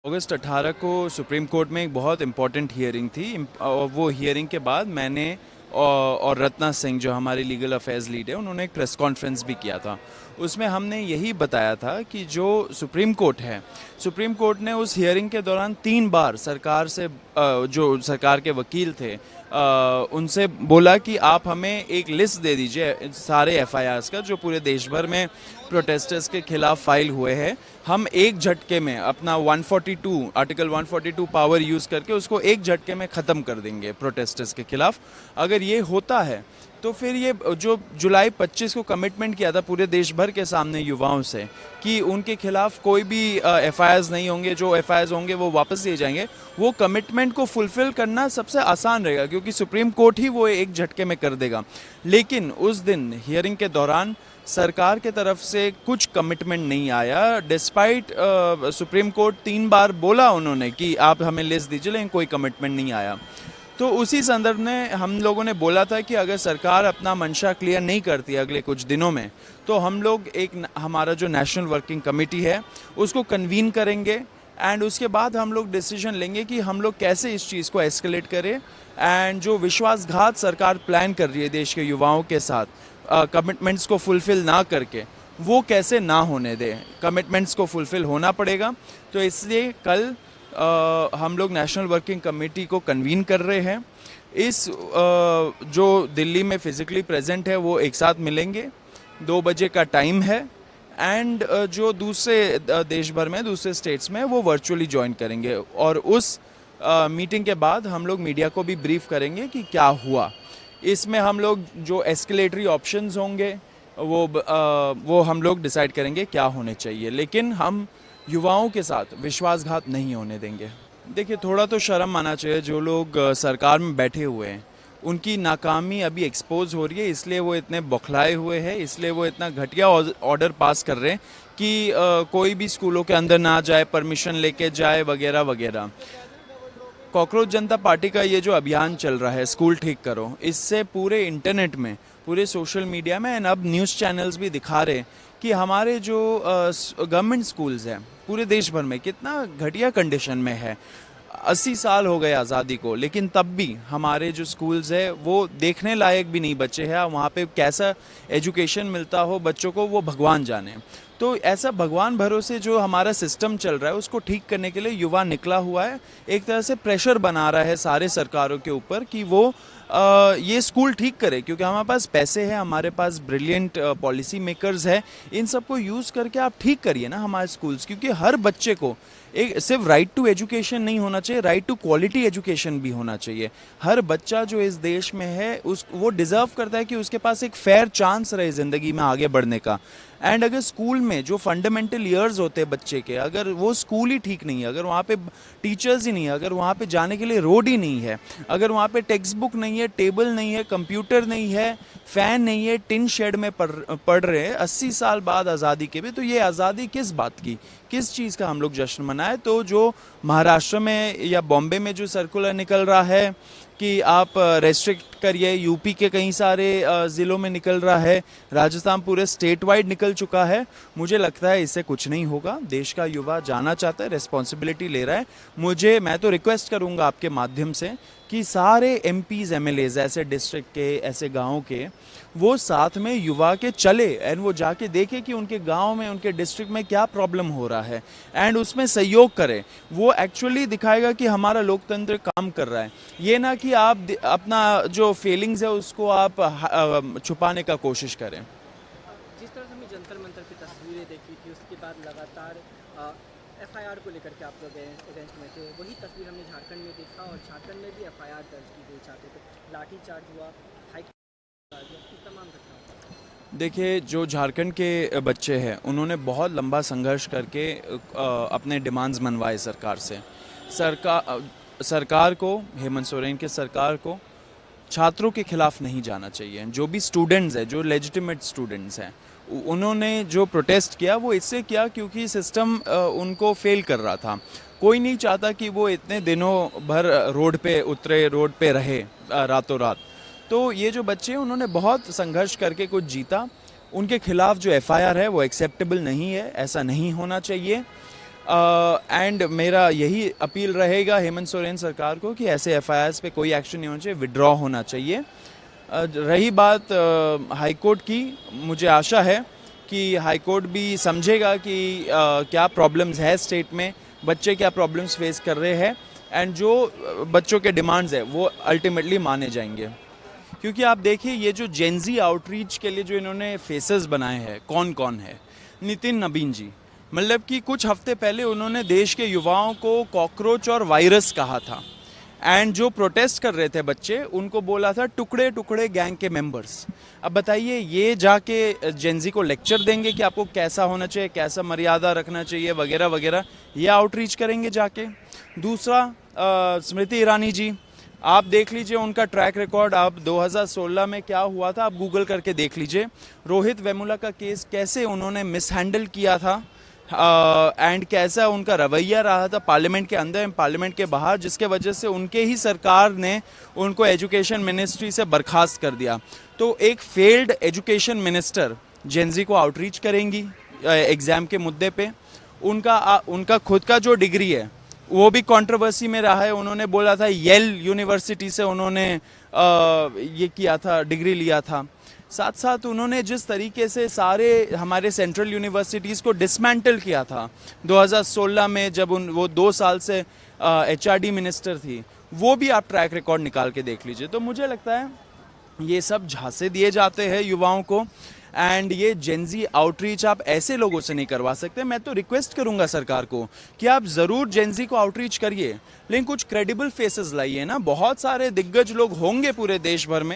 अगस्त 18 को supreme court में एक बहुत इम्पॉर्टेंट हियरिंग थी और वो हियरिंग के बाद मैंने और रत्ना सिंह जो हमारे लीगल अफेयर्स लीड है उन्होंने एक प्रेस कॉन्फ्रेंस भी किया था। उसमें हमने यही बताया था कि जो सुप्रीम कोर्ट है, सुप्रीम कोर्ट ने उस हियरिंग के दौरान 3 बार सरकार से जो सरकार के वकील थे उनसे बोला कि आप हमें एक लिस्ट दे दीजिए सारे एफआईआर्स का जो पूरे देश भर में प्रोटेस्टर्स के खिलाफ फाइल हुए हैं। हम एक झटके में अपना 142 आर्टिकल 142 पावर यूज़ करके उसको एक झटके में ख़त्म कर देंगे प्रोटेस्टर्स के खिलाफ। अगर ये होता है तो फिर ये जो जुलाई 25 को कमिटमेंट किया था पूरे देश भर के सामने युवाओं से कि उनके खिलाफ कोई भी एफआईआर्स नहीं होंगे, जो एफआईआर्स होंगे वो वापस लिए जाएंगे, वो कमिटमेंट को फुलफिल करना सबसे आसान रहेगा क्योंकि सुप्रीम कोर्ट ही वो एक झटके में कर देगा। लेकिन उस दिन हियरिंग के दौरान सरकार के तरफ से कुछ कमिटमेंट नहीं आया, डिस्पाइट सुप्रीम कोर्ट 3 बार बोला उन्होंने कि आप हमें लिस्ट दीजिए, लेकिन कोई कमिटमेंट नहीं आया। तो उसी संदर्भ में हम लोगों ने बोला था कि अगर सरकार अपना मंशा क्लियर नहीं करती अगले कुछ दिनों में तो हम लोग हमारा जो नेशनल वर्किंग कमेटी है उसको कन्वीन करेंगे एंड उसके बाद हम लोग डिसीजन लेंगे कि हम लोग कैसे इस चीज़ को एस्केलेट करें एंड जो विश्वासघात सरकार प्लान कर रही है देश के युवाओं के साथ कमिटमेंट्स को फुलफ़िल ना करके वो कैसे ना होने दें। कमिटमेंट्स को फुलफ़िल होना पड़ेगा। तो इसलिए कल हम लोग नेशनल वर्किंग कमेटी को कन्वीन कर रहे हैं। इस जो दिल्ली में फिज़िकली प्रेजेंट है वो एक साथ मिलेंगे, 2 बजे का टाइम है एंड जो दूसरे देश भर में दूसरे स्टेट्स में वो वर्चुअली ज्वाइन करेंगे और उस मीटिंग के बाद हम लोग मीडिया को भी ब्रीफ करेंगे कि क्या हुआ। इसमें हम लोग जो एस्केलेटरी ऑप्शंस होंगे वो हम लोग डिसाइड करेंगे क्या होने चाहिए, लेकिन हम युवाओं के साथ विश्वासघात नहीं होने देंगे। देखिए, थोड़ा तो शर्म आना चाहिए। जो लोग सरकार में बैठे हुए हैं उनकी नाकामी अभी एक्सपोज हो रही है, इसलिए वो इतने बौखलाए हुए हैं, इसलिए वो इतना घटिया ऑर्डर पास कर रहे हैं कि कोई भी स्कूलों के अंदर ना जाए, परमिशन लेके जाए वगैरह वगैरह। कॉकरोच जनता पार्टी का ये जो अभियान चल रहा है स्कूल ठीक करो, इससे पूरे इंटरनेट में, पूरे सोशल मीडिया में एंड अब न्यूज़ चैनल्स भी दिखा रहे कि हमारे जो गवर्नमेंट स्कूल्स हैं पूरे देश भर में कितना घटिया कंडीशन में है। 80 साल हो गए आज़ादी को, लेकिन तब भी हमारे जो स्कूल्स है वो देखने लायक भी नहीं बचे हैं। वहाँ पे कैसा एजुकेशन मिलता हो बच्चों को वो भगवान जाने। तो ऐसा भगवान भरोसे जो हमारा सिस्टम चल रहा है उसको ठीक करने के लिए युवा निकला हुआ है, एक तरह से प्रेशर बना रहा है सारे सरकारों के ऊपर कि वो ये स्कूल ठीक करे, क्योंकि हमारे पास पैसे हैं, हमारे पास ब्रिलियंट पॉलिसी मेकर्स है। इन सबको यूज़ करके आप ठीक करिए ना हमारे स्कूल्स, क्योंकि हर बच्चे को एक सिर्फ राइट टू एजुकेशन नहीं होना चाहिए, राइट टू क्वालिटी एजुकेशन भी होना चाहिए। हर बच्चा जो इस देश में है वो डिज़र्व करता है कि उसके पास एक फेयर चांस रहे ज़िंदगी में आगे बढ़ने का। एंड अगर स्कूल में जो फंडामेंटल ईयर्स होते हैं बच्चे के, अगर वो स्कूल ही ठीक नहीं है, अगर वहाँ पे टीचर्स ही नहीं है, अगर वहाँ पे जाने के लिए रोड ही नहीं है, अगर वहाँ पे टेक्स्ट बुक नहीं है, टेबल नहीं है, कंप्यूटर नहीं है, फ़ैन नहीं है, टिन शेड में पढ़ रहे हैं 80 साल बाद आज़ादी के भी, तो ये आज़ादी किस बात की, किस चीज़ का हम लोग जश्न मनाएं। तो जो महाराष्ट्र में या बॉम्बे में जो सर्कुलर निकल रहा है कि आप रेस्ट्रिक्ट करिए, यूपी के कई सारे ज़िलों में निकल रहा है, राजस्थान पूरे स्टेट वाइड निकल चुका है, मुझे लगता है इससे कुछ नहीं होगा। देश का युवा जाना चाहता है, रिस्पॉन्सिबिलिटी ले रहा है। मैं तो रिक्वेस्ट करूंगा आपके माध्यम से कि सारे एमपीज़ एमएलएज ऐसे डिस्ट्रिक्ट के, ऐसे गाँव के, वो साथ में युवा के चले एंड वो जाके देखे कि उनके गांव में, उनके डिस्ट्रिक्ट में क्या प्रॉब्लम हो रहा है एंड उसमें सहयोग करें। वो एक्चुअली दिखाएगा कि हमारा लोकतंत्र काम कर रहा है। ये ना कि आप अपना जो फीलिंग्स है उसको आप छुपाने का कोशिश करें। जिस तरह से हमने जंतर मंतर की तस्वीरें देखी थी, उसके बाद लगातार एफआईआर को लेकर के आप लोग अगेंस्ट में थे, वही तस्वीर हमने झारखंड में देखा और झारखंड में भी एफआईआर दर्ज की गई छात्रों पर, लाठीचार्ज हुआ, हाई तमाम घटनाओं। देखिए, जो झारखंड के बच्चे हैं उन्होंने बहुत लंबा संघर्ष करके अपने डिमांड्स मनवाए सरकार से। सरकार को, हेमंत सोरेन के सरकार को छात्रों के खिलाफ नहीं जाना चाहिए। जो भी स्टूडेंट्स हैं, जो लेजिटिमेट स्टूडेंट्स हैं, उन्होंने जो प्रोटेस्ट किया वो इससे किया क्योंकि सिस्टम उनको फेल कर रहा था। कोई नहीं चाहता कि वो इतने दिनों भर रोड पे उतरे, रोड पे रहे रातों रात। तो ये जो बच्चे हैं उन्होंने बहुत संघर्ष करके कुछ जीता। उनके खिलाफ जो एफआईआर है वो एक्सेप्टेबल नहीं है, ऐसा नहीं होना चाहिए। एंड मेरा यही अपील रहेगा हेमंत सोरेन सरकार को कि ऐसे एफआईआर्स पे कोई एक्शन नहीं होना चाहिए, विड्रॉ होना चाहिए। रही बात हाई कोर्ट की, मुझे आशा है कि हाई कोर्ट भी समझेगा कि क्या प्रॉब्लम्स है स्टेट में, बच्चे क्या प्रॉब्लम्स फेस कर रहे हैं, एंड जो बच्चों के डिमांड्स है वो अल्टीमेटली माने जाएंगे। क्योंकि आप देखिए ये जो जेनजी आउटरीच के लिए जो इन्होंने फेसेस बनाए हैं, कौन कौन है, नितिन नबीन जी, मतलब कि कुछ हफ्ते पहले उन्होंने देश के युवाओं को कॉकरोच और वायरस कहा था, एंड जो प्रोटेस्ट कर रहे थे बच्चे उनको बोला था टुकड़े टुकड़े गैंग के मेंबर्स। अब बताइए ये जाके जेनजी को लेक्चर देंगे कि आपको कैसा होना चाहिए, कैसा मर्यादा रखना चाहिए वगैरह वगैरह, ये आउटरीच करेंगे जाके। दूसरा स्मृति ईरानी जी, आप देख लीजिए उनका ट्रैक रिकॉर्ड, आप 2016 में क्या हुआ था आप गूगल करके देख लीजिए। रोहित वेमुला का केस कैसे उन्होंने मिसहैंडल किया था, एंड कैसा उनका रवैया रहा था पार्लियामेंट के अंदर एंड पार्लियामेंट के बाहर, जिसके वजह से उनके ही सरकार ने उनको एजुकेशन मिनिस्ट्री से बर्खास्त कर दिया। तो एक फेल्ड एजुकेशन मिनिस्टर जेनजी को आउटरीच करेंगी एग्ज़ाम के मुद्दे पे। उनका खुद का जो डिग्री है वो भी कंट्रोवर्सी में रहा है। उन्होंने बोला था येल यूनिवर्सिटी से उन्होंने ये किया था, डिग्री लिया था। साथ साथ उन्होंने जिस तरीके से सारे हमारे सेंट्रल यूनिवर्सिटीज़ को डिसमेंटल किया था 2016 में, जब वो 2 साल से एचआरडी मिनिस्टर थी, वो भी आप ट्रैक रिकॉर्ड निकाल के देख लीजिए। तो मुझे लगता है ये सब झांसे दिए जाते हैं युवाओं को, एंड ये जेनजी आउटरीच आप ऐसे लोगों से नहीं करवा सकते। मैं तो रिक्वेस्ट करूंगा सरकार को कि आप ज़रूर जेनजी को आउटरीच करिए, लेकिन कुछ क्रेडिबल फेसेस लाइए ना। बहुत सारे दिग्गज लोग होंगे पूरे देश भर में,